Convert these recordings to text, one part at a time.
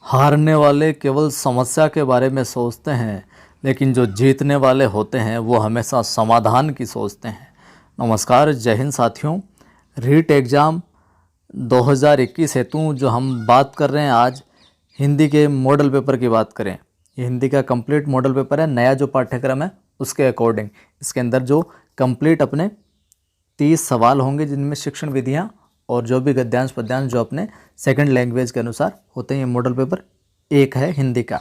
हारने वाले केवल समस्या के बारे में सोचते हैं, लेकिन जो जीतने वाले होते हैं वो हमेशा समाधान की सोचते हैं। नमस्कार, जय हिंद साथियों। रीट एग्ज़ाम 2021 हेतु जो हम बात कर रहे हैं आज, हिंदी के मॉडल पेपर की बात करें। ये हिंदी का कंप्लीट मॉडल पेपर है, नया जो पाठ्यक्रम है उसके अकॉर्डिंग। इसके अंदर जो कंप्लीट अपने 30 सवाल होंगे, जिनमें शिक्षण विधियाँ और जो भी गद्यांश पद्यांश जो अपने सेकंड लैंग्वेज के अनुसार होते हैं। ये मॉडल पेपर एक है हिंदी का।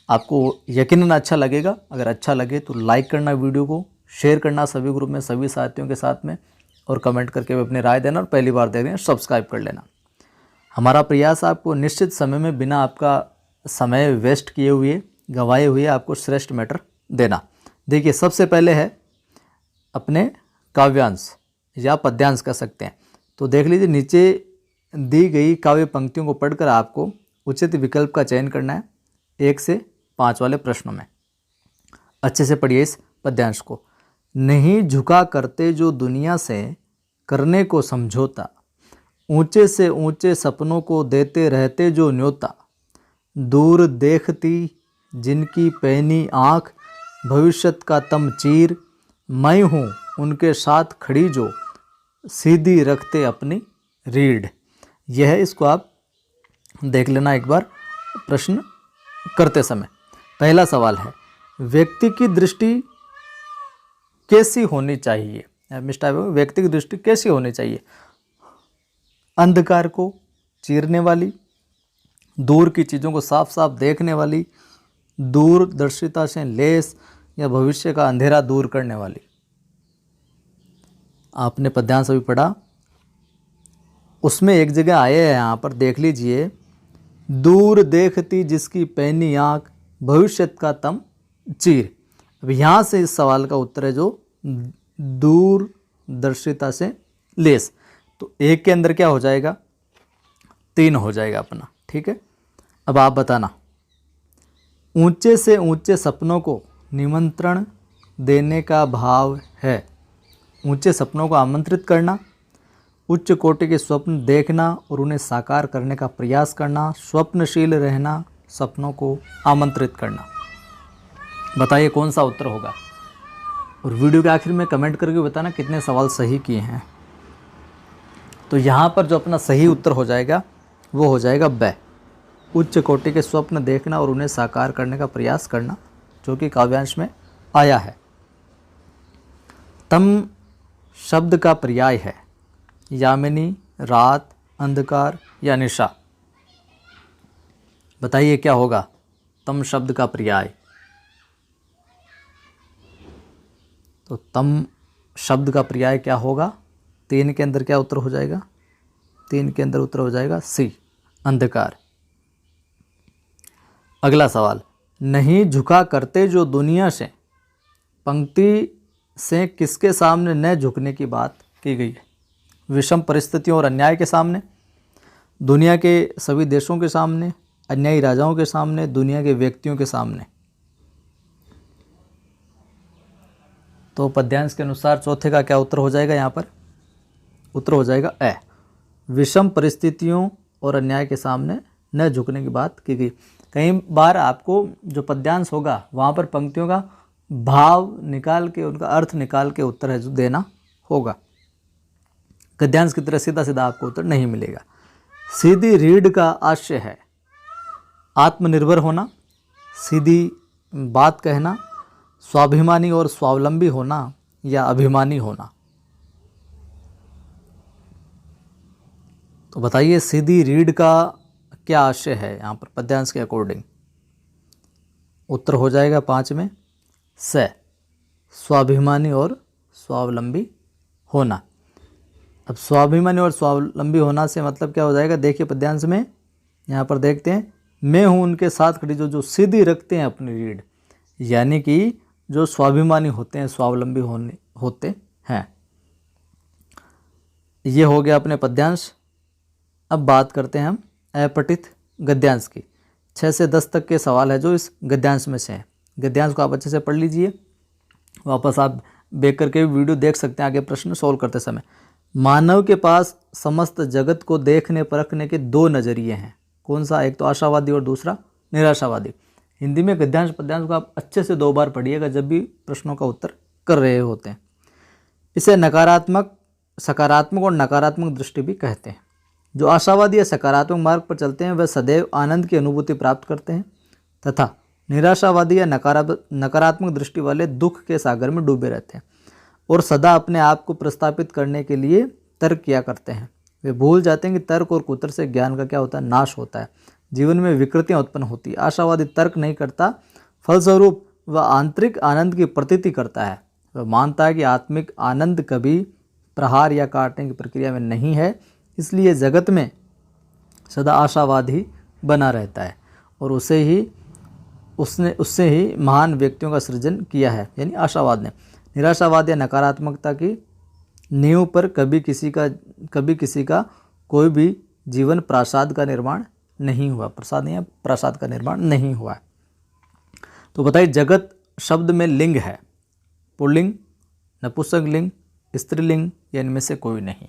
आपको यकीनन अच्छा लगेगा। अगर अच्छा लगे तो लाइक करना, वीडियो को शेयर करना सभी ग्रुप में, सभी साथियों के साथ में, और कमेंट करके अपनी राय देना, और पहली बार देख रहे हैं सब्सक्राइब कर लेना। हमारा प्रयास आपको निश्चित समय में बिना आपका समय वेस्ट किए हुए, गंवाए हुए, आपको श्रेष्ठ मैटर देना। देखिए, सबसे पहले है अपने काव्यांश या पद्यांश कह सकते हैं। तो देख लीजिए, नीचे दी गई काव्य पंक्तियों को पढ़कर आपको उचित विकल्प का चयन करना है 1 से 5 वाले प्रश्नों में। अच्छे से पढ़िए इस पद्यांश को। नहीं झुका करते जो दुनिया से, करने को समझौता, ऊंचे से ऊंचे सपनों को देते रहते जो न्योता, दूर देखती जिनकी पैनी आँख, भविष्यत का तम चीर, मैं हूँ उनके साथ खड़ी जो, सीधी रखते अपनी रीढ़। यह है, इसको आप देख लेना एक बार प्रश्न करते समय। पहला सवाल है, व्यक्ति की दृष्टि कैसी होनी चाहिए? मिस्टर, व्यक्ति की दृष्टि कैसी होनी चाहिए? अंधकार को चीरने वाली, दूर की चीज़ों को साफ साफ देखने वाली, दूरदर्शिता से लेस, या भविष्य का अंधेरा दूर करने वाली। आपने पद्यांश अभी पढ़ा, उसमें एक जगह आए हैं, यहाँ पर देख लीजिए, दूर देखती जिसकी पैनी आँख, भविष्यत का तम चीर। अब यहाँ से इस सवाल का उत्तर है जो दूरदर्शिता से लेस। तो एक के अंदर क्या हो जाएगा? 3 हो जाएगा अपना। ठीक है, अब आप बताना। ऊंचे से ऊंचे सपनों को निमंत्रण देने का भाव है। ऊंचे सपनों को आमंत्रित करना, उच्च कोटि के स्वप्न देखना और उन्हें साकार करने का प्रयास करना, स्वप्नशील रहना, सपनों को आमंत्रित करना। बताइए कौन सा उत्तर होगा? और वीडियो के आखिर में कमेंट करके बताना कितने सवाल सही किए हैं। तो यहाँ पर जो अपना सही उत्तर हो जाएगा वो हो जाएगा ब, उच्च कोटि के स्वप्न देखना और उन्हें साकार करने का प्रयास करना, जो कि काव्यांश में आया है। तम शब्द का पर्याय है यामिनी, रात, अंधकार या निशा। बताइए क्या होगा तम शब्द का पर्याय? तो तम शब्द का पर्याय क्या होगा? 3 के अंदर क्या उत्तर हो जाएगा? 3 के अंदर उत्तर हो जाएगा सी, अंधकार। अगला सवाल, नहीं झुका करते जो दुनिया से, पंक्ति से किसके सामने न झुकने की बात की गई है? विषम परिस्थितियों और अन्याय के सामने, दुनिया के सभी देशों के सामने, अन्यायी राजाओं के सामने, दुनिया के व्यक्तियों के सामने। तो पद्यांश के अनुसार चौथे का क्या उत्तर हो जाएगा? यहाँ पर उत्तर हो जाएगा ए, विषम परिस्थितियों और अन्याय के सामने न झुकने की बात की गई। कई बार आपको जो पद्यांश होगा वहाँ पर पंक्तियों का भाव निकाल के, उनका अर्थ निकाल के उत्तर है जो देना होगा। गद्यांश की तरह सीधा सीधा आपको उत्तर नहीं मिलेगा। सीधी रीढ़ का आशय है आत्मनिर्भर होना, सीधी बात कहना, स्वाभिमानी और स्वावलंबी होना, या अभिमानी होना। तो बताइए सीधी रीढ़ का क्या आशय है यहाँ पर पद्यांश के अकॉर्डिंग? उत्तर हो जाएगा 5 में स, स्वाभिमानी और स्वावलंबी होना। अब स्वाभिमानी और स्वावलंबी होना से मतलब क्या हो जाएगा? देखिए पद्यांश में यहाँ पर देखते हैं, मैं हूँ उनके साथ खड़ी जो सीधी रखते हैं अपनी रीढ़, यानी कि जो स्वाभिमानी होते हैं, स्वावलंबी होते हैं। ये हो गया अपने पद्यांश। अब बात करते हैं हम अपठित गद्यांश की। 6 से 10 तक के सवाल है जो इस गद्यांश में से हैं। गद्यांश को आप अच्छे से पढ़ लीजिए, वापस आप बैक करके वीडियो देख सकते हैं आगे प्रश्न सॉल्व करते समय। मानव के पास समस्त जगत को देखने परखने के 2 नज़रिए हैं। कौन सा? एक तो आशावादी और दूसरा निराशावादी। हिंदी में गद्यांश पद्यांश को आप अच्छे से 2 बार पढ़िएगा जब भी प्रश्नों का उत्तर कर रहे होते हैं। इसे नकारात्मक, सकारात्मक और नकारात्मक दृष्टि भी कहते हैं। जो आशावादी या सकारात्मक मार्ग पर चलते हैं वह सदैव आनंद की अनुभूति प्राप्त करते हैं तथा निराशावादी या नकारात्मक दृष्टि वाले दुख के सागर में डूबे रहते हैं और सदा अपने आप को प्रस्तापित करने के लिए तर्क किया करते हैं। वे भूल जाते हैं कि तर्क और कुतर्क से ज्ञान का क्या होता है? नाश होता है, जीवन में विकृतियां उत्पन्न होती है। आशावादी तर्क नहीं करता, फलस्वरूप वह आंतरिक आनंद की प्रतीति करता है। वह मानता है कि आत्मिक आनंद कभी प्रहार या काटने की प्रक्रिया में नहीं है, इसलिए जगत में सदा आशावाद ही बना रहता है और उससे ही महान व्यक्तियों का सृजन किया है, यानी आशावाद ने। निराशावाद या नकारात्मकता की नींव पर कभी किसी का कोई भी जीवन प्रासाद का निर्माण नहीं हुआ, प्रासाद का निर्माण नहीं हुआ। तो बताइए, जगत शब्द में लिंग है, पुल्लिंग, नपुंसकलिंग, स्त्रीलिंग या इनमें से कोई नहीं।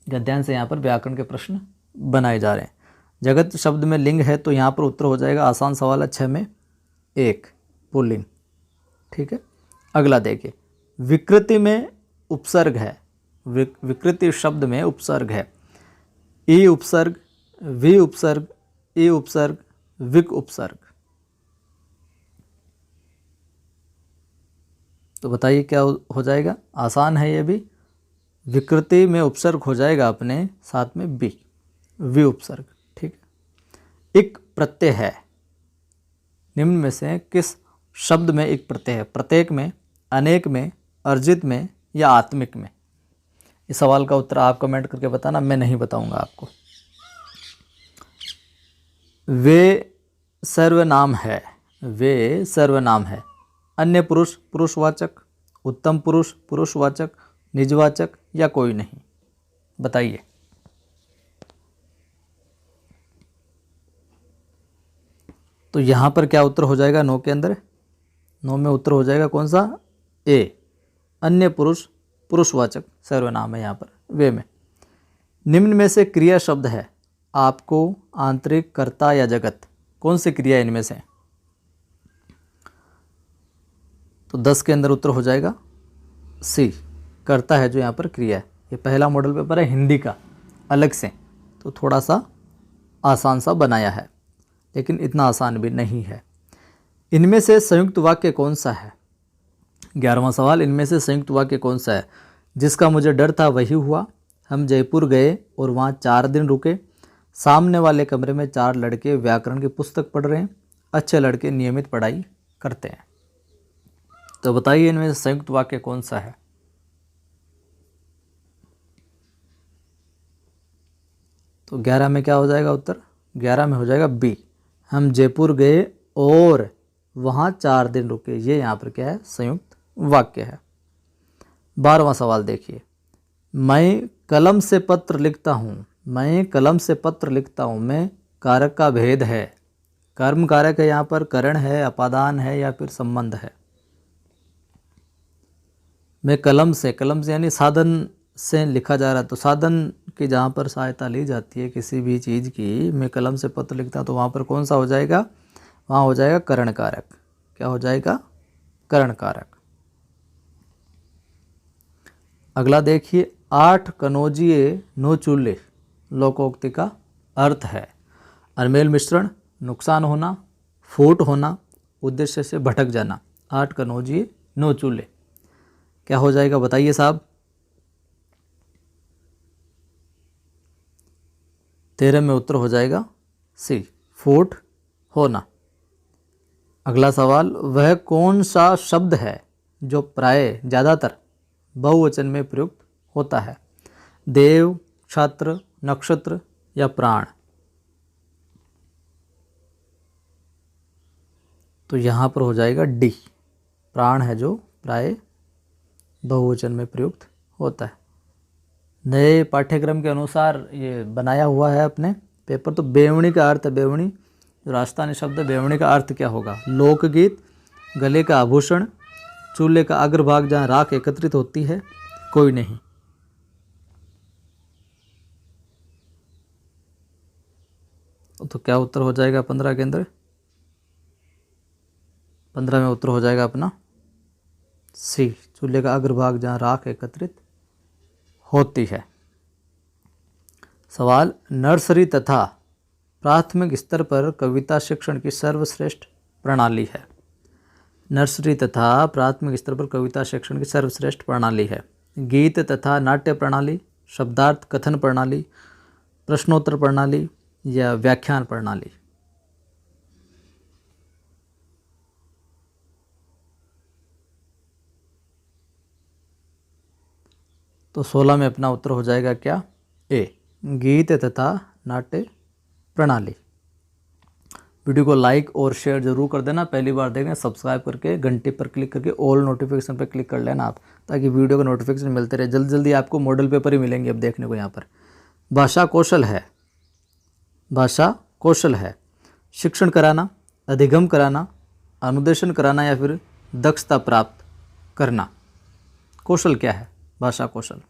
गद्यांश से यहाँ पर व्याकरण के प्रश्न बनाए जा रहे हैं। जगत शब्द में लिंग है तो यहाँ पर उत्तर हो जाएगा, आसान सवाल है, 6 में 1 पुल्लिंग। ठीक है, अगला देखिए, विकृति में उपसर्ग है। विकृति शब्द में उपसर्ग है, ई उपसर्ग, वि उपसर्ग, ई उपसर्ग, विक उपसर्ग। तो बताइए क्या हो जाएगा? आसान है ये भी। विकृति में उपसर्ग हो जाएगा अपने साथ में बी, वि उपसर्ग। ठीक है, एक प्रत्यय है, निम्न में से किस शब्द में एक प्रत्यय है? प्रत्येक में, अनेक में, अर्जित में या आत्मिक में? इस सवाल का उत्तर आप कमेंट करके बताना, मैं नहीं बताऊंगा आपको। वे सर्वनाम है, वे सर्वनाम है। अन्य पुरुष पुरुषवाचक, उत्तम पुरुष पुरुषवाचक, निजवाचक या कोई नहीं? बताइए। तो यहाँ पर क्या उत्तर हो जाएगा 9 के अंदर? 9 में उत्तर हो जाएगा कौन सा? ए, अन्य पुरुष पुरुषवाचक सर्वनाम है यहाँ पर वे में। निम्न में से क्रिया शब्द है आपको, आंतरिक, कर्ता या जगत, कौन सी क्रिया इनमें से? तो 10 के अंदर उत्तर हो जाएगा सी, कर्ता है जो यहाँ पर क्रिया है। ये पहला मॉडल पेपर है हिंदी का अलग से, तो थोड़ा सा आसान सा बनाया है, लेकिन इतना आसान भी नहीं है। इनमें से संयुक्त वाक्य कौन सा है? 11वां सवाल, इनमें से संयुक्त वाक्य कौन सा है? जिसका मुझे डर था वही हुआ, हम जयपुर गए और वहाँ 4 दिन रुके, सामने वाले कमरे में 4 लड़के व्याकरण की पुस्तक पढ़ रहे हैं, अच्छे लड़के नियमित पढ़ाई करते हैं। तो बताइए इनमें से संयुक्त वाक्य कौन सा है? तो 11 में क्या हो जाएगा उत्तर? 11 में हो जाएगा बी, हम जयपुर गए और वहाँ 4 दिन रुके। ये यहाँ पर क्या है? संयुक्त वाक्य है। 12वां सवाल देखिए, मैं कलम से पत्र लिखता हूँ, मैं कलम से पत्र लिखता हूँ में कारक का भेद है, कर्म कारक है यहाँ पर, करण है, अपादान है या फिर संबंध है? मैं कलम से यानी साधन से लिखा जा रहा है, तो साधन की जहाँ पर सहायता ली जाती है किसी भी चीज़ की, मैं कलम से पत्र लिखता हूँ, तो वहाँ पर कौन सा हो जाएगा? वहाँ हो जाएगा करण कारक। क्या हो जाएगा? करण कारक। अगला देखिए, 8 कनौजिए 9 चूल्हे लोकोक्ति का अर्थ है अनमेल मिश्रण, नुकसान होना, फूट होना, उद्देश्य से भटक जाना। 8 कनौजिए 9 चूल्हे क्या हो जाएगा? बताइए साहब। 13 में उत्तर हो जाएगा सी, फूट होना। अगला सवाल, वह कौन सा शब्द है जो प्राय ज़्यादातर बहुवचन में प्रयुक्त होता है? देव, छात्र, नक्षत्र या प्राण? तो यहाँ पर हो जाएगा डी, प्राण है जो प्राय बहुवचन में प्रयुक्त होता है। नए पाठ्यक्रम के अनुसार ये बनाया हुआ है अपने पेपर। तो बेवणी का अर्थ है, बेवणी जो राजस्थानी शब्द है, बेवणी का अर्थ क्या होगा? लोकगीत, गले का आभूषण, चूल्हे का अग्रभाग जहाँ राख एकत्रित होती है, कोई नहीं। तो क्या उत्तर हो जाएगा 15 के अंदर? 15 में उत्तर हो जाएगा अपना सी, चूल्हे का अग्रभाग जहाँ राख एकत्रित होती है। सवाल, नर्सरी तथा प्राथमिक स्तर पर कविता शिक्षण की सर्वश्रेष्ठ प्रणाली है। नर्सरी तथा प्राथमिक स्तर पर कविता शिक्षण की सर्वश्रेष्ठ प्रणाली है। गीत तथा नाट्य प्रणाली, शब्दार्थ कथन प्रणाली, प्रश्नोत्तर प्रणाली या व्याख्यान प्रणाली। तो 16 में अपना उत्तर हो जाएगा क्या? ए, गीत तथा नाट्य प्रणाली। वीडियो को लाइक और शेयर जरूर कर देना। पहली बार देखें सब्सक्राइब करके घंटे पर क्लिक करके ऑल नोटिफिकेशन पर क्लिक कर लेना आप, ताकि वीडियो का नोटिफिकेशन मिलते रहे। जल्दी जल्दी आपको मॉडल पेपर ही मिलेंगे अब देखने को यहाँ पर। भाषा कौशल है, भाषा कौशल है शिक्षण कराना, अधिगम कराना, अनुदेशन कराना या फिर दक्षता प्राप्त करना। कौशल क्या है? भाषा कौशल।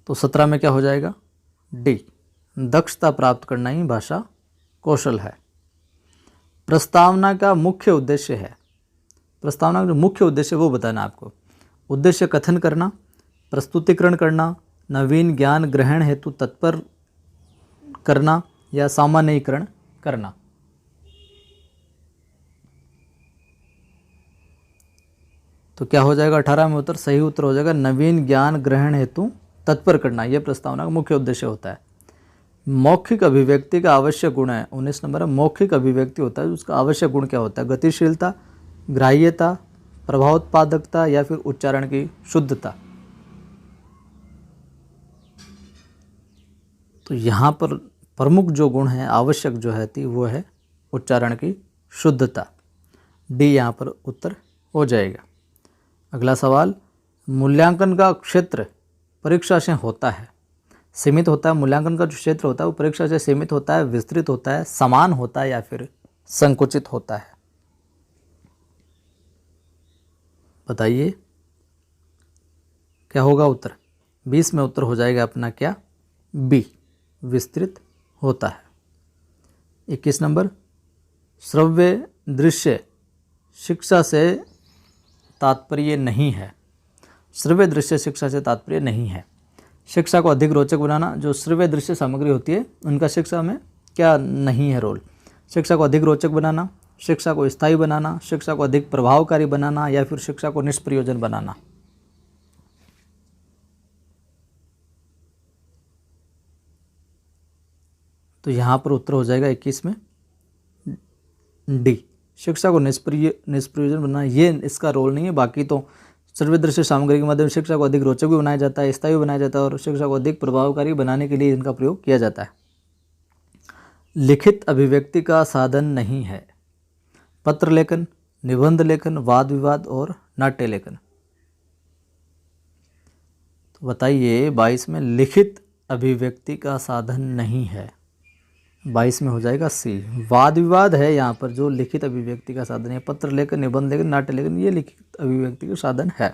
तो 17 में क्या हो जाएगा? डी, दक्षता प्राप्त करना ही भाषा कौशल है। प्रस्तावना का मुख्य उद्देश्य है, प्रस्तावना का जो मुख्य उद्देश्य वो बताना आपको। उद्देश्य कथन करना, प्रस्तुतिकरण करना, नवीन ज्ञान ग्रहण हेतु तत्पर करना या सामान्यीकरण करना। तो क्या हो जाएगा 18 में उत्तर? सही उत्तर हो जाएगा नवीन ज्ञान ग्रहण हेतु तत्पर करना, यह प्रस्तावना का मुख्य उद्देश्य होता है। मौखिक अभिव्यक्ति का आवश्यक गुण है 19 नंबर है। मौखिक अभिव्यक्ति होता है, उसका आवश्यक गुण क्या होता है? गतिशीलता, ग्राह्यता, प्रभावोत्पादकता या फिर उच्चारण की शुद्धता। तो यहाँ पर प्रमुख जो गुण है, आवश्यक जो है थी, वो है उच्चारण की शुद्धता। डी यहाँ पर उत्तर हो जाएगा। अगला सवाल, मूल्यांकन का क्षेत्र परीक्षा से होता है, सीमित होता है। मूल्यांकन का जो क्षेत्र होता है वो परीक्षा से सीमित होता है, विस्तृत होता है, समान होता है या फिर संकुचित होता है? बताइए क्या होगा उत्तर? 20 में उत्तर हो जाएगा अपना क्या? बी, विस्तृत होता है। 21 नंबर, श्रव्य दृश्य शिक्षा से तात्पर्य नहीं है। श्रव्य दृश्य शिक्षा से तात्पर्य नहीं है। शिक्षा को अधिक रोचक बनाना, जो श्रव्य दृश्य सामग्री होती है उनका शिक्षा में क्या नहीं है रोल? शिक्षा को अधिक रोचक बनाना, शिक्षा को स्थायी बनाना, शिक्षा को अधिक प्रभावकारी बनाना या फिर शिक्षा को निष्प्रयोजन बनाना। तो यहाँ पर उत्तर हो जाएगा 21 में डी, शिक्षा को निष्प्रयोजन बनाना। ये इसका रोल नहीं है। बाकी तो श्रव्य दृश्य सामग्री के माध्यम से शिक्षा को अधिक रोचक भी बनाया जाता है, स्थायी भी बनाया जाता है और शिक्षा को अधिक प्रभावकारी बनाने के लिए इनका प्रयोग किया जाता है। लिखित अभिव्यक्ति का साधन नहीं है। पत्र लेखन, निबंध लेखन, वाद विवाद और नाट्य लेखन। तो बताइए 22 में लिखित अभिव्यक्ति का साधन नहीं है। 22 में हो जाएगा सी, वाद विवाद है यहाँ पर जो लिखित अभिव्यक्ति का साधन है। पत्र लेखन, निबंध लेखन, नाट्य लेखन ये लिखित अभिव्यक्ति का साधन है।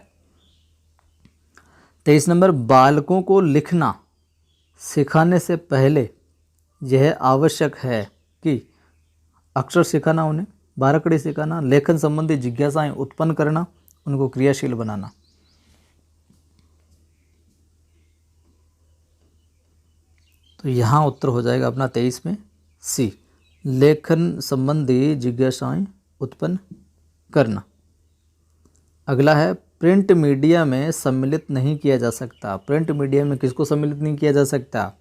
23 नंबर, बालकों को लिखना सिखाने से पहले यह आवश्यक है कि अक्षर सिखाना, उन्हें बारकड़ी सिखाना, लेखन संबंधी जिज्ञासाएं उत्पन्न करना, उनको क्रियाशील बनाना। तो यहाँ उत्तर हो जाएगा अपना 23 में सी, लेखन संबंधी जिज्ञासाएं उत्पन्न करना। अगला है, प्रिंट मीडिया में सम्मिलित नहीं किया जा सकता। प्रिंट मीडिया में किसको सम्मिलित नहीं किया जा सकता?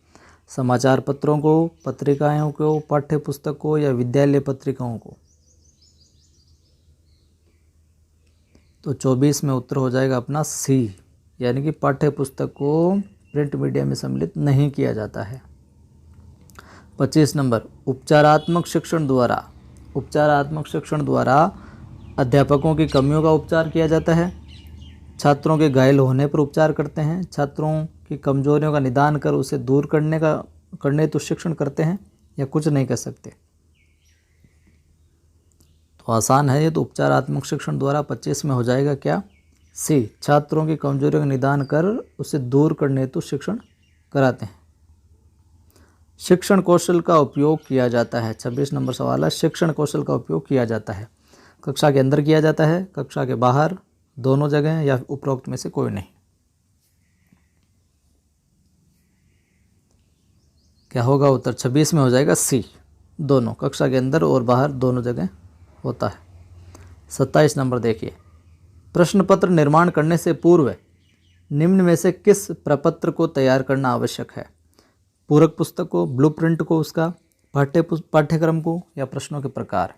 समाचार पत्रों को, पत्रिकाओं को, पाठ्य पुस्तक को या विद्यालय पत्रिकाओं को। तो 24 में उत्तर हो जाएगा अपना सी, यानी कि पाठ्य पुस्तक को प्रिंट मीडिया में सम्मिलित नहीं किया जाता है। 25 नंबर, उपचारात्मक शिक्षण द्वारा अध्यापकों की कमियों का उपचार किया जाता है। छात्रों के घायल होने पर उपचार करते हैं। छात्रों की कमजोरियों का निदान कर उसे दूर करने तो शिक्षण करते हैं या कुछ नहीं कर सकते। तो आसान है ये, तो उपचारात्मक शिक्षण द्वारा 25 में हो जाएगा क्या? सी, छात्रों की कमजोरियों का निदान कर उसे दूर करने तो शिक्षण कराते हैं। शिक्षण कौशल का उपयोग किया जाता है। 26 नंबर सवाल है, शिक्षण कौशल का उपयोग किया जाता है। कक्षा के अंदर किया जाता है, कक्षा के बाहर, दोनों जगह या उपरोक्त में से कोई नहीं। क्या होगा उत्तर? 26 में हो जाएगा सी, दोनों, कक्षा के अंदर और बाहर दोनों जगह होता है। 27 नंबर देखिए, प्रश्न पत्र निर्माण करने से पूर्व निम्न में से किस प्रपत्र को तैयार करना आवश्यक है? पूरक पुस्तक को, ब्लूप्रिंट को, उसका पाठ्यक्रम को, या प्रश्नों के प्रकार।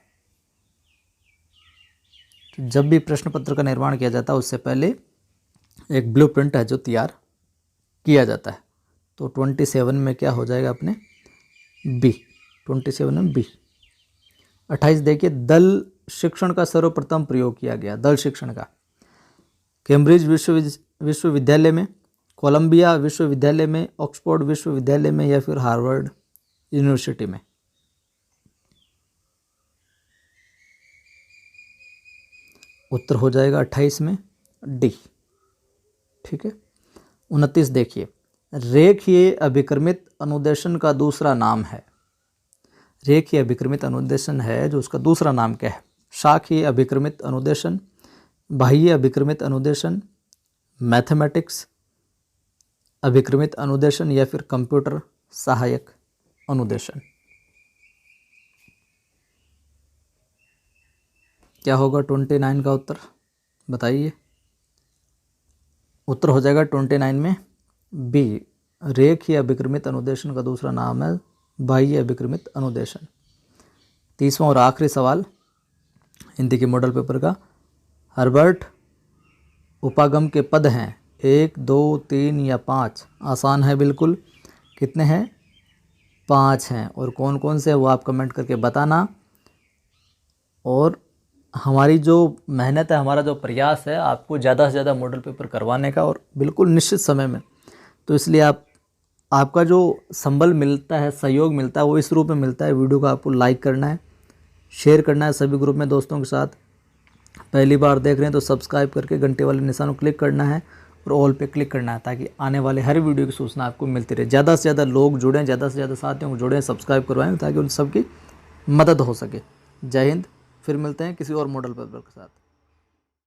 तो जब भी प्रश्न पत्र का निर्माण किया जाता है उससे पहले एक ब्लूप्रिंट है जो तैयार किया जाता है। तो 27 में क्या हो जाएगा अपने? बी, 27 में बी। 28 देखिए, दल शिक्षण का सर्वप्रथम प्रयोग किया गया, दल शिक्षण का, कैम्ब्रिज विश्वविद्यालय में, कोलंबिया विश्वविद्यालय में, ऑक्सफोर्ड विश्वविद्यालय में, या फिर हार्वर्ड यूनिवर्सिटी में। उत्तर हो जाएगा 28 में डी। ठीक है। 29 देखिए, रेखीय अभिक्रमित अनुदेशन का दूसरा नाम है। रेखीय अभिक्रमित अनुदेशन है जो उसका दूसरा नाम क्या है? शाखीय अभिक्रमित अनुदेशन, बाह्य अभिक्रमित अनुदेशन, मैथमेटिक्स अभिक्रमित अनुदेशन, या फिर कंप्यूटर सहायक अनुदेशन। क्या होगा 29 का उत्तर? बताइए। उत्तर हो जाएगा 29 में बी, रेखीय अभिक्रमित अनुदेशन का दूसरा नाम है बाह्य अभिक्रमित अनुदेशन। 30वां और आखिरी सवाल हिंदी के मॉडल पेपर का, हर्बर्ट उपागम के पद हैं 1, 2, 3 या 5? आसान है बिल्कुल। कितने हैं? 5 हैं। और कौन कौन से वो आप कमेंट करके बताना। और हमारी जो मेहनत है, हमारा जो प्रयास है, आपको ज़्यादा से ज़्यादा मॉडल पेपर करवाने का, और बिल्कुल निश्चित समय में। तो इसलिए आपका जो संबल मिलता है, सहयोग मिलता है, वो इस रूप में मिलता है। वीडियो को आपको लाइक करना है, शेयर करना है सभी ग्रुप में दोस्तों के साथ। पहली बार देख रहे हैं तो सब्सक्राइब करके घंटे वाले निशान को क्लिक करना है और ऑल पे क्लिक करना है, ताकि आने वाले हर वीडियो की सूचना आपको मिलती रहे। ज़्यादा से ज़्यादा लोग जुड़ें, ज़्यादा से ज़्यादा साथियों को जुड़ें, सब्सक्राइब करवाएं, ताकि उन सबकी मदद हो सके। जय हिंद। फिर मिलते हैं किसी और मॉडल पेपर के साथ।